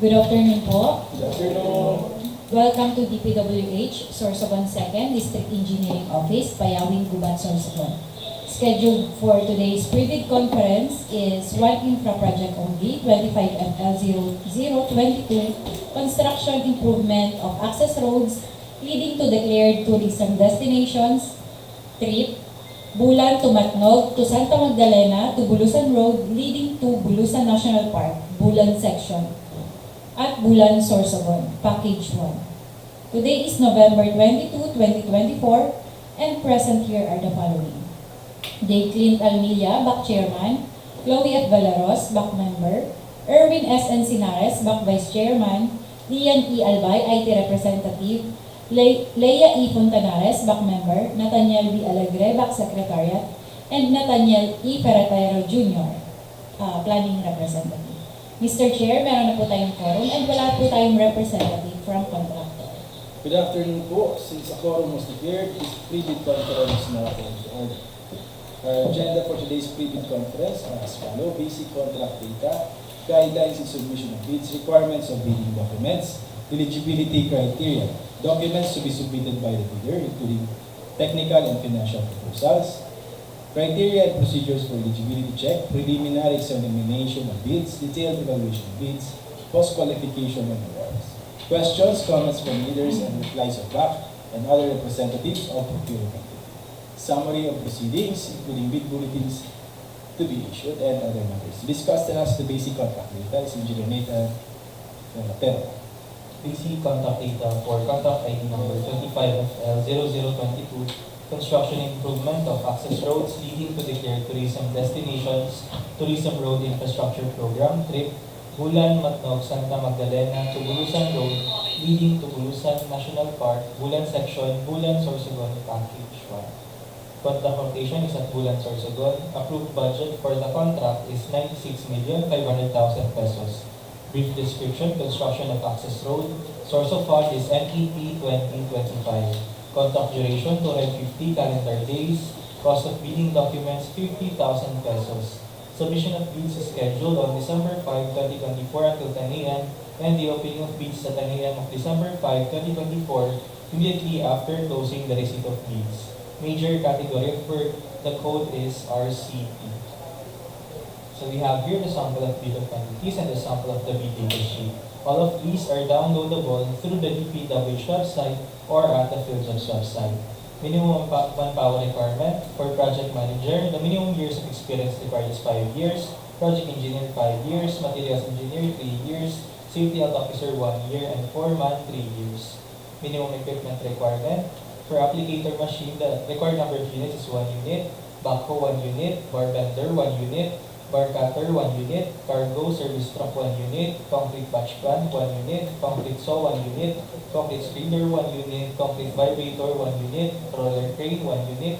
Good afternoon po. Good afternoon. Welcome to DPWH Sorsogon 2nd District Engineering Office, Payawing, Bulan, Sorsogon. Scheduled for today's pre-bid conference is one infra project only, 25FL0022, construction improvement of access roads leading to declared tourism destinations, trip, Bulan to Matnog to Santa Magdalena to Bulusan Road leading to Bulusan National Park, Bulan section, at Bulan Sorsogon, Package 1. Today is November 22, 2024, and present here are the following. J. Clint Almilla, Back Chairman, Chloe F. Valaros, Back Member, Erwin S. Encinares, Back Vice Chairman, Lian E. Albay, IT Representative, Leia E. Fontanares, Back Member, Nathaniel B. Alegre, Back Secretariat, and Nathaniel E. Ferretero Jr., Planning Representative. Mr. Chair, meron na po tayong quorum and wala po tayong representative from contractor. Good afternoon po. Since a quorum was declared, this pre-bid conference now comes to order. Our agenda for today's pre-bid conference are as follows: basic contract data, guidelines in submission of bids, requirements of bidding documents, eligibility criteria, documents to be submitted by the bidder, including technical and financial proposals, criteria and procedures for eligibility check, preliminary examination of bids, detailed evaluation of bids, post-qualification and awards. Questions, comments from leaders, and replies of BAC and other representatives of procurement. Summary of proceedings, including bid bulletins to be issued and other matters. Discussed and asked the basic contract data is Engineer Nathan Ferretero. Basic contact data for contact ID number 25FL0022, construction improvement of access roads leading to declared tourism destinations, tourism road infrastructure program, trip, Bulan, Matnog, Santa Magdalena to Bulusan Road leading to Bulusan National Park, Bulan section, Bulan Sorsogon, Package 1. Contract quotation is at Bulan Sorsogon. Approved budget for the contract is 96,500,000 pesos. Brief description: construction of access road. Source of fund is NEP 2025. Contract duration 250 calendar days. Cost of bidding documents 50,000 pesos. Submission of bids is scheduled on December 5, 2024 until 10 a.m. and the opening of bids at 10 a.m. of December 5, 2024 immediately after closing the receipt of bids. Major category of work, the code is RCP. So we have here the sample of bid of quantities and the sample of the bid data sheet. All of these are downloadable through the DPWH website or at the PhilJobs website. Minimum manpower requirement for project manager, the minimum years of experience required is 5 years, project engineer 5 years, materials engineer 3 years, safety health officer 1 year, and foreman 3 years. Minimum equipment requirement for applicator machine, the required number of units is 1 unit, backhoe 1 unit, bar bender 1 unit, bar cutter 1 unit, cargo service truck 1 unit, concrete batch plant 1 unit, concrete saw 1 unit, concrete screener 1 unit, concrete vibrator 1 unit, roller crane 1 unit,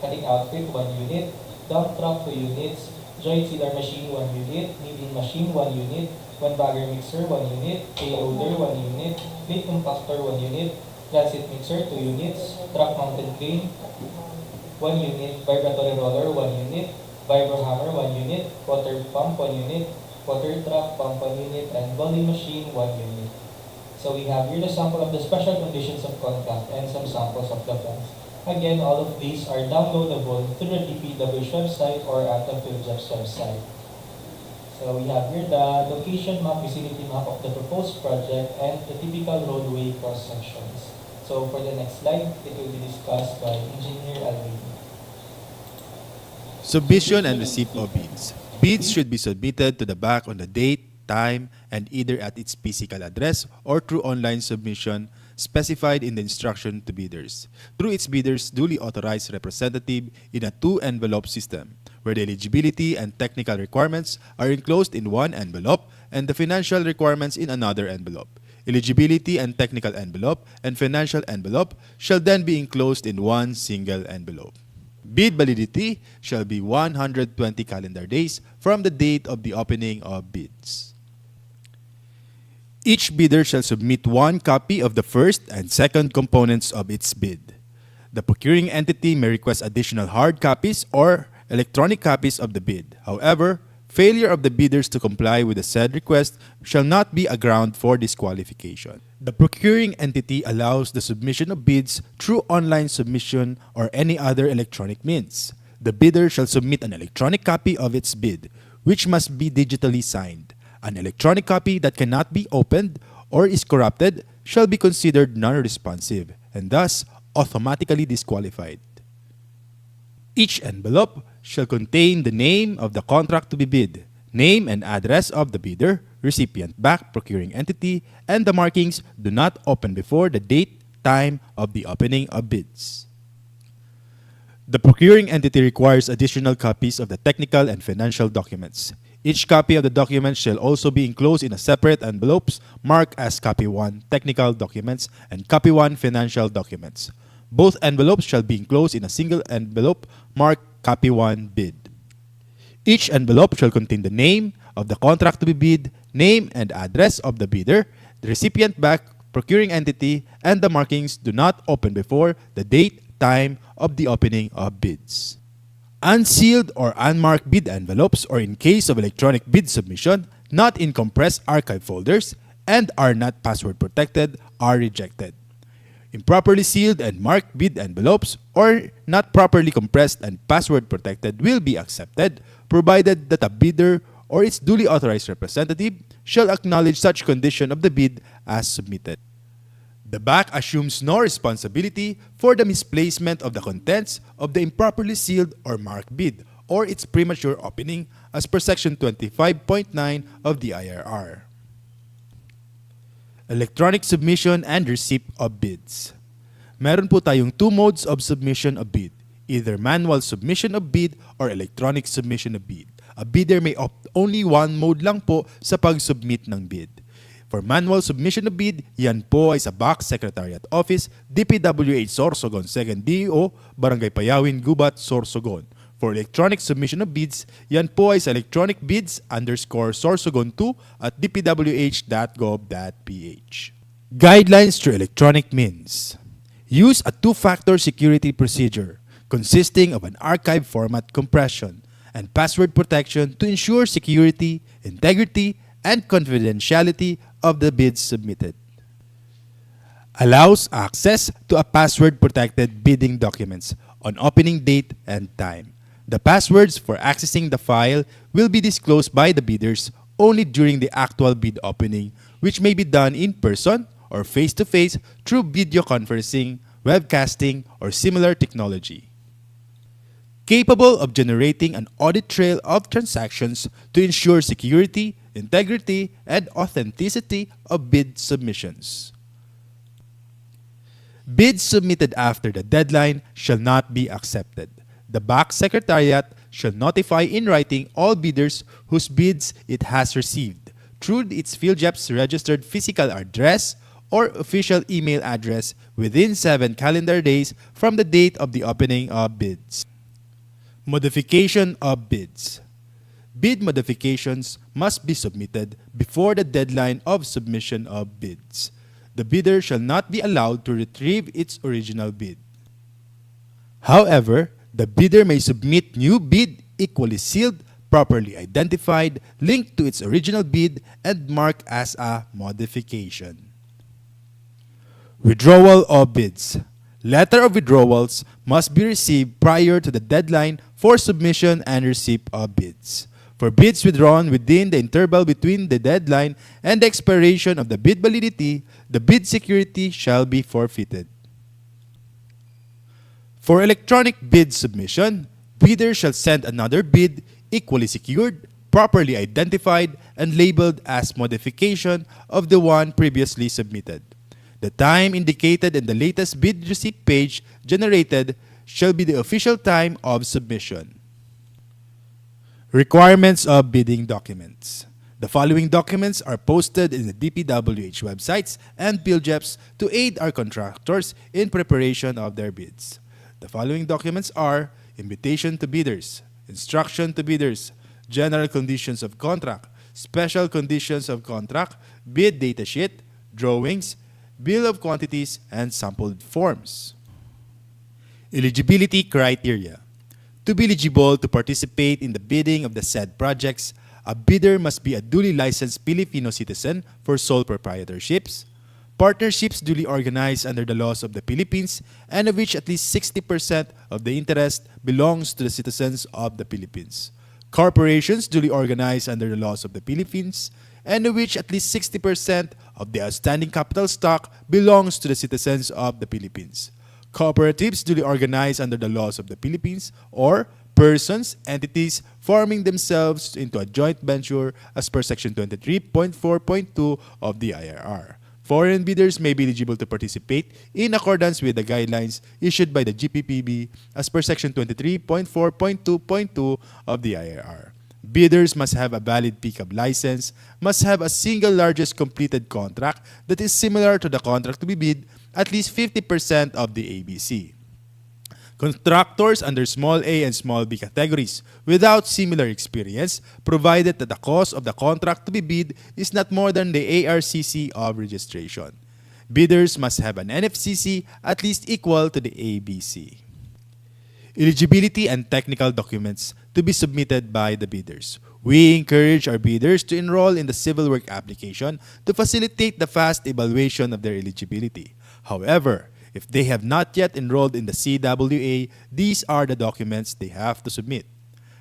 cutting outfit 1 unit, dump truck 2 units, joint sealer machine 1 unit, kneading machine 1 unit, one bagger mixer 1 unit, payloader 1 unit, plate compactor 1 unit, transit mixer 2 units, truck mounted crane 1 unit, vibratory roller 1 unit, vibro hammer 1 unit, water pump 1 unit, water truck pump 1 unit, and volley machine 1 unit. So we have here the sample of the special conditions of contract and some samples of the plans. Again, all of these are downloadable through the DPWH website or at the PhilJobs website. So we have here the location map, vicinity map of the proposed project and the typical roadway cross sections. So for the next slide, it will be discussed by Engineer Alvin. Submission and receipt of bids. Bids should be submitted to the BAC on the date, time, and either at its physical address or through online submission specified in the instruction to bidders, through its bidders' duly authorized representative in a 2-envelope system, where the eligibility and technical requirements are enclosed in one envelope and the financial requirements in another envelope. Eligibility and technical envelope and financial envelope shall then be enclosed in one single envelope. Bid validity shall be 120 calendar days from the date of the opening of bids. Each bidder shall submit one copy of the first and second components of its bid. The procuring entity may request additional hard copies or electronic copies of the bid. However, failure of the bidders to comply with the said request shall not be a ground for disqualification. The procuring entity allows the submission of bids through online submission or any other electronic means. The bidder shall submit an electronic copy of its bid, which must be digitally signed. An electronic copy that cannot be opened or is corrupted shall be considered non-responsive and thus automatically disqualified. Each envelope shall contain the name of the contract to be bid, name and address of the bidder, recipient back procuring entity, and the markings do not open before the date, time of the opening of bids. The procuring entity requires additional copies of the technical and financial documents. Each copy of the document shall also be enclosed in a separate envelopes marked as Copy 1 Technical Documents and Copy 1 Financial Documents. Both envelopes shall be enclosed in a single envelope marked Copy 1 Bid. Each envelope shall contain the name of the contract to be bid, name and address of the bidder, the recipient back procuring entity, and the markings do not open before the date, time of the opening of bids. Unsealed or unmarked bid envelopes, or in case of electronic bid submission, not in compressed archive folders and are not password protected, are rejected. Improperly sealed and marked bid envelopes or not properly compressed and password protected will be accepted, provided that a bidder or its duly authorized representative shall acknowledge such condition of the bid as submitted. The BAC assumes no responsibility for the misplacement of the contents of the improperly sealed or marked bid or its premature opening as per Section 25.9 of the IRR. Electronic submission and receipt of bids. Meron po tayong two modes of submission of bid, either manual submission of bid or electronic submission of bid. A bidder may opt only one mode lang po sa pag-submit ng bid. For manual submission of bid, yan po ay sa BAC Secretariat Office, DPWH Sorsogon, 2nd DO, Barangay Payawin, Gubat, Sorsogon. For electronic submission of bids, yan po ay sa electronicbids_sorsogon2 at dpwh.gov.ph. Guidelines through electronic means. Use a two-factor security procedure consisting of an archive format compression and password protection to ensure security, integrity, and confidentiality of the bids submitted. Allows access to a password-protected bidding documents on opening date and time. The passwords for accessing the file will be disclosed by the bidders only during the actual bid opening, which may be done in person or face-to-face through video conferencing, webcasting, or similar technology. Capable of generating an audit trail of transactions to ensure security, integrity, and authenticity of bid submissions. Bids submitted after the deadline shall not be accepted. The BAC Secretariat shall notify in writing all bidders whose bids it has received through its PhilJEP's registered physical address or official email address within 7 calendar days from the date of the opening of bids. Modification of bids. Bid modifications must be submitted before the deadline of submission of bids. The bidder shall not be allowed to retrieve its original bid. However, the bidder may submit new bid equally sealed, properly identified, linked to its original bid, and marked as a modification. Withdrawal of bids. Letter of withdrawals must be received prior to the deadline for submission and receipt of bids. For bids withdrawn within the interval between the deadline and the expiration of the bid validity, the bid security shall be forfeited. For electronic bid submission, bidder shall send another bid equally secured, properly identified, and labeled as modification of the one previously submitted. The time indicated in the latest bid receipt page generated shall be the official time of submission. Requirements of bidding documents. The following documents are posted in the DPWH websites and PhilJEPs to aid our contractors in preparation of their bids. The following documents are invitation to bidders, instruction to bidders, general conditions of contract, special conditions of contract, bid datasheet, drawings, bill of quantities, and sampled forms. Eligibility criteria. To be eligible to participate in the bidding of the said projects, A bidder must be a duly licensed Filipino citizen for sole proprietorships, partnerships duly organized under the laws of the Philippines and of which at least 60% of the interest belongs to the citizens of the Philippines, corporations duly organized under the laws of the Philippines and of which at least 60% of the outstanding capital stock belongs to the citizens of the Philippines, cooperatives duly organized under the laws of the Philippines, or persons, entities forming themselves into a joint venture as per Section 23.4.2 of the IRR. Foreign bidders may be eligible to participate in accordance with the guidelines issued by the GPPB as per Section 23.4.2.2 of the IRR. Bidders must have a valid pickup license, must have a single largest completed contract that is similar to the contract to be bid, at least 50% of the ABC. Contractors under small a and small b categories without similar experience, provided that the cost of the contract to be bid is not more than the ARCC of registration. Bidders must have an NFCC at least equal to the ABC. Eligibility and technical documents to be submitted by the bidders. We encourage our bidders to enroll in the civil work application to facilitate the fast evaluation of their eligibility. However, if they have not yet enrolled in the CWA, these are the documents they have to submit.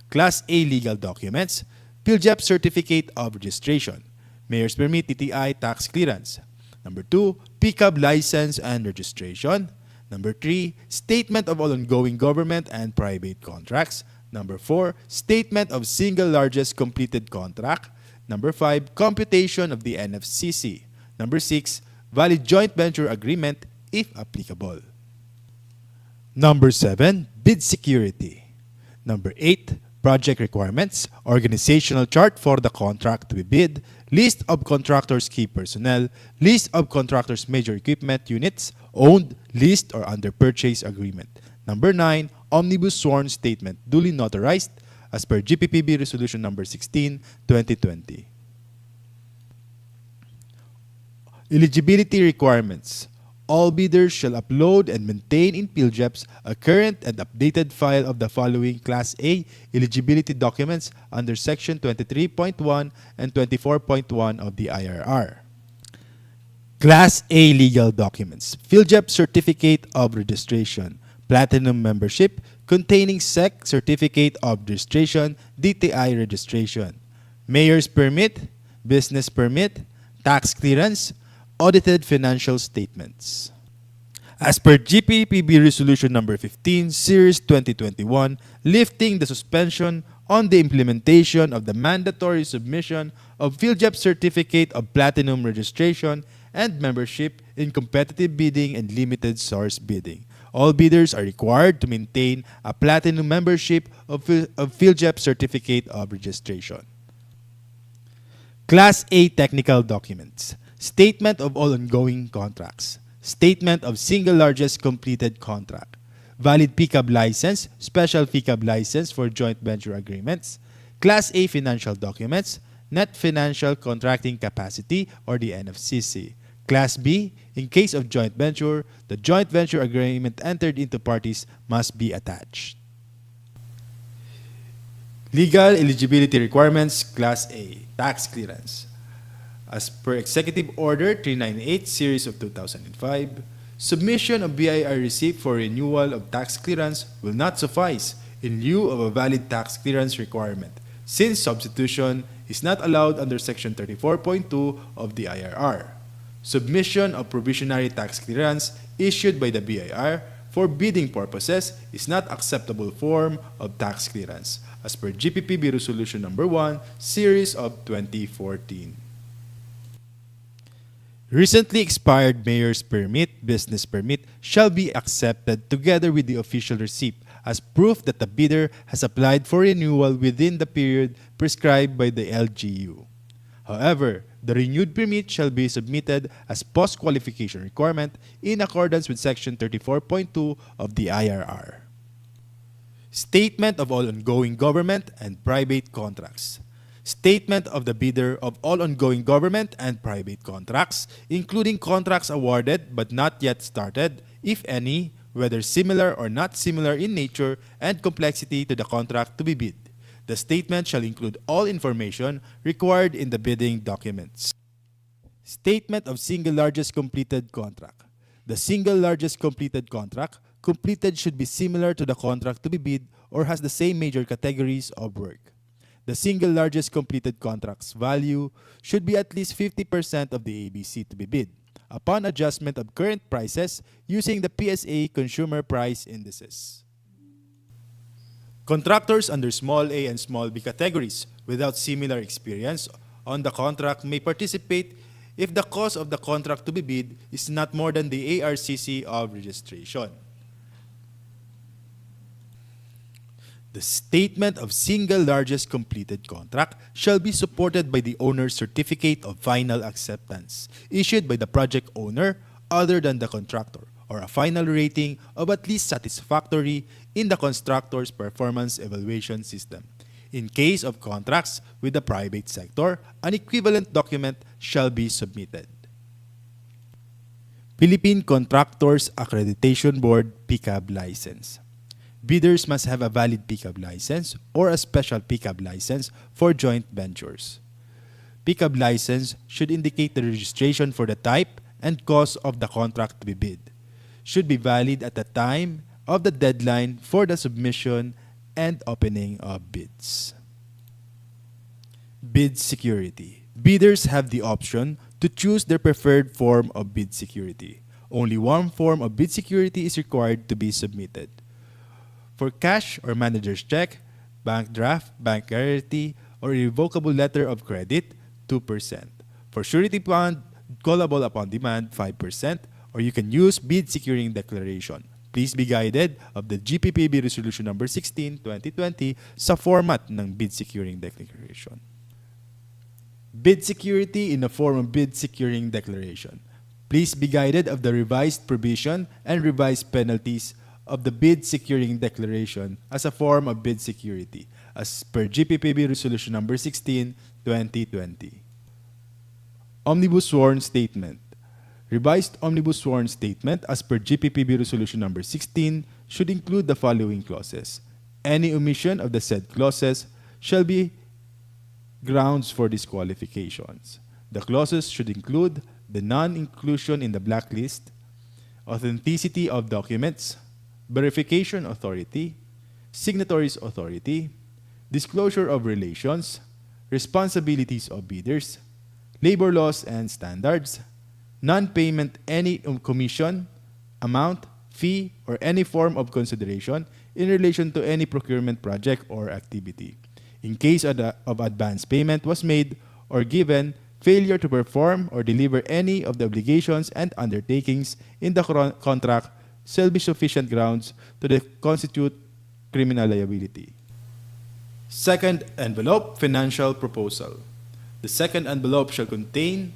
Class A legal documents, PhilJEP Certificate of Registration, Mayor's Permit TTI Tax Clearance. Number 2, Pickup License and Registration. Number 3, Statement of all ongoing government and private contracts. Number 4, Statement of single largest completed contract. Number 5, Computation of the NFCC. Number 6, Valid joint venture agreement if applicable. Number 7, bid security. Number 8, project requirements, organizational chart for the contract to be bid, list of contractors' key personnel, list of contractors' major equipment units, owned, leased, or under purchase agreement. Number 9, omnibus sworn statement duly notarized as per GPPB Resolution Number 16, 2020. Eligibility requirements. All bidders shall upload and maintain in PhilJEPs a current and updated file of the following Class A eligibility documents under Section 23.1 and 24.1 of the IRR. Class A legal documents. PhilJEP Certificate of Registration, Platinum Membership, containing SEC Certificate of Registration, DTI Registration, Mayor's Permit, Business Permit, Tax Clearance, Audited Financial Statements. As per GPPB Resolution Number 15, Series 2021, lifting the suspension on the implementation of the mandatory submission of PhilJEP Certificate of Platinum Registration and Membership in competitive bidding and limited source bidding. All bidders are required to maintain a Platinum membership of PhilJEP Certificate of Registration. Class A technical documents. Statement of all ongoing contracts. Statement of single largest completed contract. Valid pickup license, special pickup license for joint venture agreements. Class A financial documents. Net financial contracting capacity or the NFCC. Class B, in case of joint venture, the joint venture agreement entered into parties must be attached. Legal eligibility requirements. Class A, tax clearance. As per Executive Order 398 Series of 2005, submission of BIR receipt for renewal of tax clearance will not suffice in lieu of a valid tax clearance requirement, since substitution is not allowed under Section 34.2 of the IRR. Submission of provisionary tax clearance issued by the BIR for bidding purposes is not acceptable form of tax clearance, as per GPPB Resolution Number 1, Series of 2014. Recently expired Mayor's Permit, Business Permit shall be accepted together with the official receipt as proof that the bidder has applied for renewal within the period prescribed by the LGU. However, the renewed permit shall be submitted as post-qualification requirement in accordance with Section 34.2 of the IRR. Statement of all ongoing government and private contracts. Statement of the bidder of all ongoing government and private contracts, including contracts awarded but not yet started, if any, whether similar or not similar in nature and complexity to the contract to be bid. The statement shall include all information required in the bidding documents. Statement of single largest completed contract. The single largest completed contract completed should be similar to the contract to be bid or has the same major categories of work. The single largest completed contract's value should be at least 50% of the ABC to be bid, upon adjustment of current prices using the PSA Consumer Price Indices. Contractors under small a and small b categories without similar experience on the contract may participate if the cost of the contract to be bid is not more than the ARCC of registration. The statement of single largest completed contract shall be supported by the owner's certificate of final acceptance, issued by the project owner other than the contractor, or a final rating of at least satisfactory in the constructor's performance evaluation system. In case of contracts with the private sector, an equivalent document shall be submitted. Philippine Contractors Accreditation Board PCAB license. Bidders must have a valid PCAB license or a special PCAB license for joint ventures. PCAB license should indicate the registration for the type and cost of the contract to be bid. Should be valid at the time of the deadline for the submission and opening of bids. Bid security. Bidders have the option to choose their preferred form of bid security. Only one form of bid security is required to be submitted. For cash or manager's check, bank draft, bank guarantee, or irrevocable letter of credit, 2%. For surety bond, callable upon demand, 5%, or you can use bid securing declaration. Please be guided of the GPPB Resolution Number 16, 2020 sa format ng bid securing declaration. Bid security in the form of bid securing declaration. Please be guided of the revised provision and revised penalties of the bid securing declaration as a form of bid security as per GPPB Resolution Number 16, 2020. Omnibus Sworn Statement. Revised Omnibus Sworn Statement as per GPPB Resolution Number 16 should include the following clauses. Any omission of the said clauses shall be grounds for disqualifications. The clauses should include the non-inclusion in the blacklist, authenticity of documents, verification authority, signatories authority, disclosure of relations, responsibilities of bidders, labor laws and standards, non-payment any commission, amount, fee, or any form of consideration in relation to any procurement project or activity. In case of advance payment was made or given, failure to perform or deliver any of the obligations and undertakings in the contract shall be sufficient grounds to constitute criminal liability. Second envelope, financial proposal. The second envelope shall contain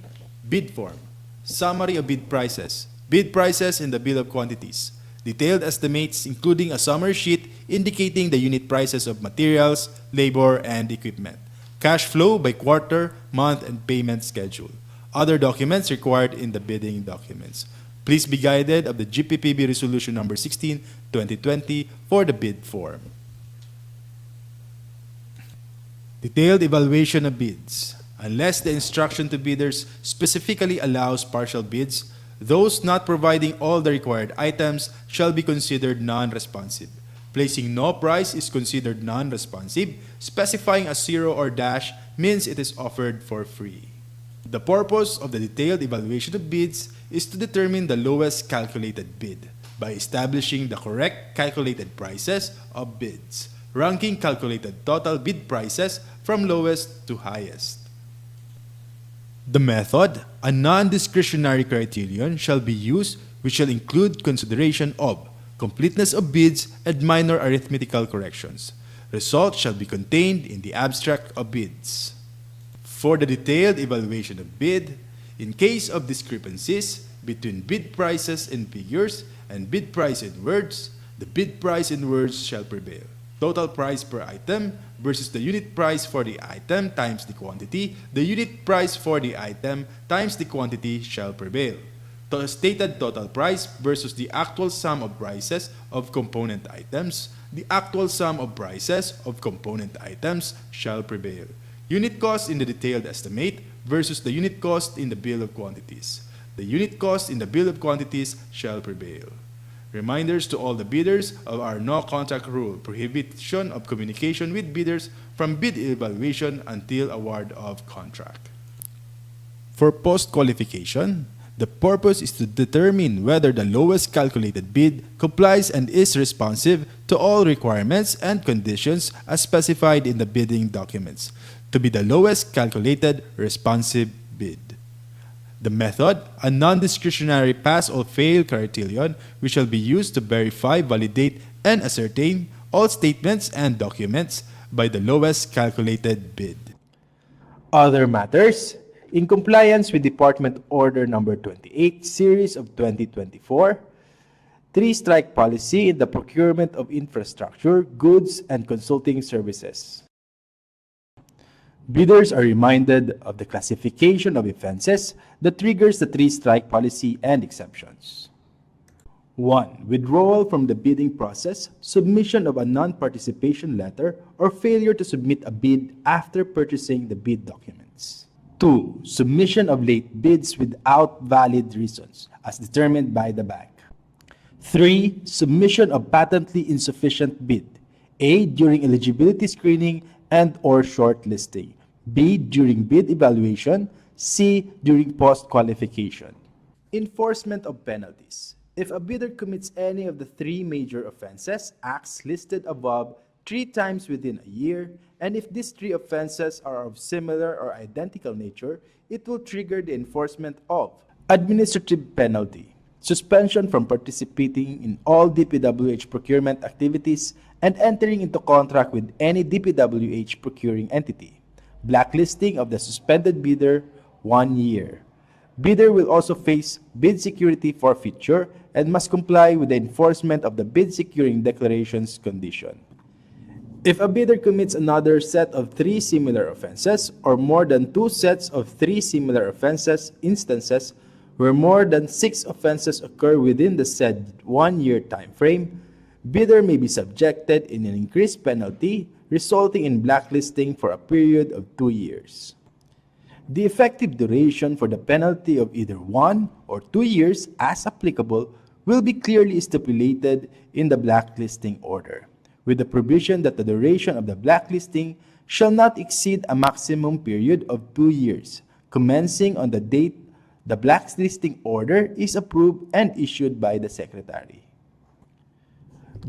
bid form, summary of bid prices in the bill of quantities, detailed estimates including a summary sheet indicating the unit prices of materials, labor, and equipment, cash flow by quarter, month, and payment schedule, other documents required in the bidding documents. Please be guided of the GPPB Resolution Number 16, 2020 for the bid form. Detailed evaluation of bids. Unless the instruction to bidders specifically allows partial bids, those not providing all the required items shall be considered non-responsive. Placing no price is considered non-responsive. Specifying a zero or dash means it is offered for free. The purpose of the detailed evaluation of bids is to determine the lowest calculated bid by establishing the correct calculated prices of bids, ranking calculated total bid prices from lowest to highest. The method, a non-discretionary criterion, shall be used which shall include consideration of completeness of bids and minor arithmetical corrections. Results shall be contained in the abstract of bids. For the detailed evaluation of bid, in case of discrepancies between bid prices in figures and bid price in words, the bid price in words shall prevail. Total price per item versus the unit price for the item times the quantity, the unit price for the item times the quantity shall prevail. The stated total price versus the actual sum of prices of component items. The actual sum of prices of component items shall prevail. Unit cost in the detailed estimate versus the unit cost in the bill of quantities. The unit cost in the bill of quantities shall prevail. Reminders to all the bidders of our no contract rule, prohibition of communication with bidders from bid evaluation until award of contract. For post-qualification, the purpose is to determine whether the lowest calculated bid complies and is responsive to all requirements and conditions as specified in the bidding documents, to be the lowest calculated responsive bid. The method, a non-discretionary pass or fail criterion, which shall be used to verify, validate, and ascertain all statements and documents by the lowest calculated bid. Other matters, in compliance with Department Order Number 28, Series of 2024, three-strike policy in the procurement of infrastructure, goods, and consulting services. Bidders are reminded of the classification of offenses that triggers the three-strike policy and exceptions. 1. Withdrawal from the bidding process, submission of a non-participation letter, or failure to submit a bid after purchasing the bid documents. 2. Submission of late bids without valid reasons, as determined by the bank. 3. Submission of patently insufficient bid, A. During eligibility screening and or shortlisting, B. During bid evaluation, C. During post-qualification. Enforcement of penalties. If a bidder commits any of the three major offenses, acts listed above 3 times within a year, and if these three offenses are of similar or identical nature, it will trigger the enforcement of administrative penalty, suspension from participating in all DPWH procurement activities and entering into contract with any DPWH procuring entity, blacklisting of the suspended bidder 1 year. Bidder will also face bid security forfeiture and must comply with the enforcement of the bid securing declarations condition. If a bidder commits another set of 3 similar offenses or more than 2 sets of 3 similar offenses instances where more than 6 offenses occur within the said 1-year time frame, bidder may be subjected in an increased penalty resulting in blacklisting for a period of 2 years. The effective duration for the penalty of either 1 or 2 years, as applicable, will be clearly stipulated in the blacklisting order, with the provision that the duration of the blacklisting shall not exceed a maximum period of 2 years, commencing on the date the blacklisting order is approved and issued by the Secretary.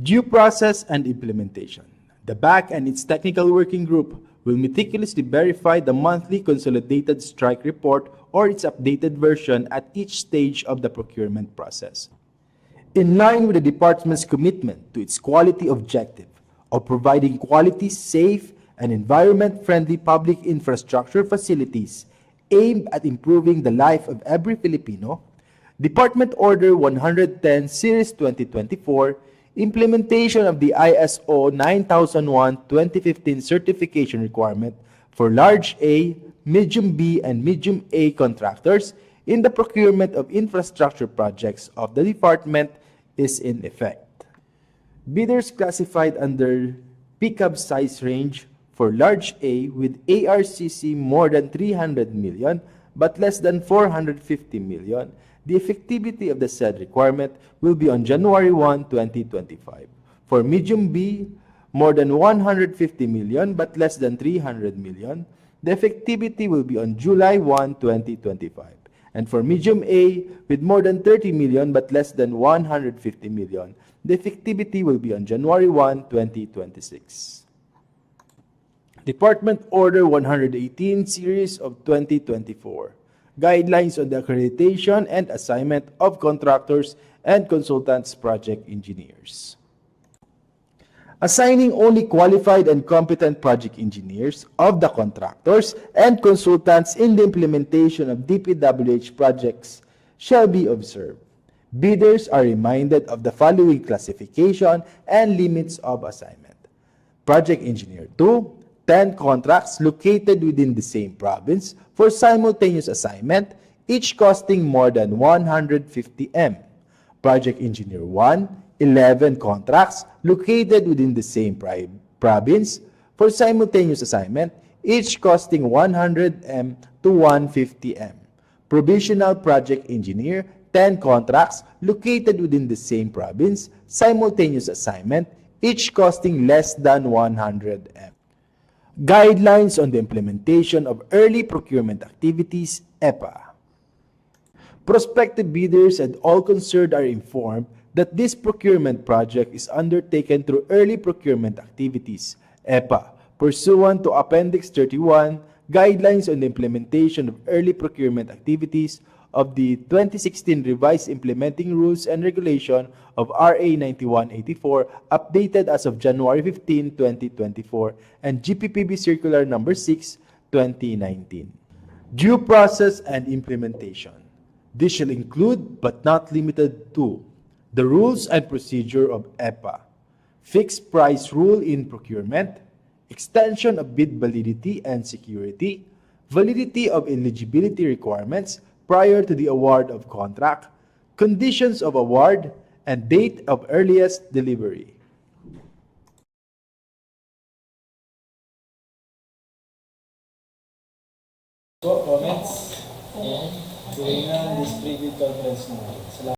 Due process and implementation. The BAC and its technical working group will meticulously verify the monthly consolidated strike report or its updated version at each stage of the procurement process. In line with the department's commitment to its quality objective of providing quality, safe, and environment-friendly public infrastructure facilities aimed at improving the life of every Filipino, Department Order 110 Series 2024, implementation of the ISO 9001-2015 certification requirement for large A, medium B, and medium A contractors in the procurement of infrastructure projects of the department is in effect. Bidders classified under pickup size range for large A with ARCC more than 300 million but less than 450 million, the effectivity of the said requirement will be on January 1, 2025. For medium B, more than 150 million but less than 300 million, the effectivity will be on July 1, 2025. And for medium A, with more than 30 million but less than 150 million, the effectivity will be on January 1, 2026. Department Order 118 Series of 2024. Guidelines on the accreditation and assignment of contractors and consultants project engineers. Assigning only qualified and competent project engineers of the contractors and consultants in the implementation of DPWH projects shall be observed. Bidders are reminded of the following classification and limits of assignment. Project Engineer 2, 10 contracts located within the same province for simultaneous assignment each costing more than 150M. Project Engineer 1, 11 contracts located within the same province for simultaneous assignment, each costing 100M to 150M. Provisional Project Engineer, 10 contracts located within the same province, simultaneous assignment, each costing less than 100M. Guidelines on the implementation of early procurement activities, EPA. Prospective bidders and all concerned are informed that this procurement project is undertaken through early procurement activities, EPA, pursuant to Appendix 31, Guidelines on the Implementation of Early Procurement Activities of the 2016 Revised Implementing Rules and Regulation of RA 9184, updated as of January 15, 2024, and GPPB Circular Number 6, 2019. Due process and implementation. This shall include, but not limited to, the rules and procedure of EPA, fixed price rule in procurement, extension of bid validity and security, validity of eligibility requirements prior to the award of contract, conditions of award, and date of earliest delivery. Comments? Hearing none, this pre-bid conference na. Salamat.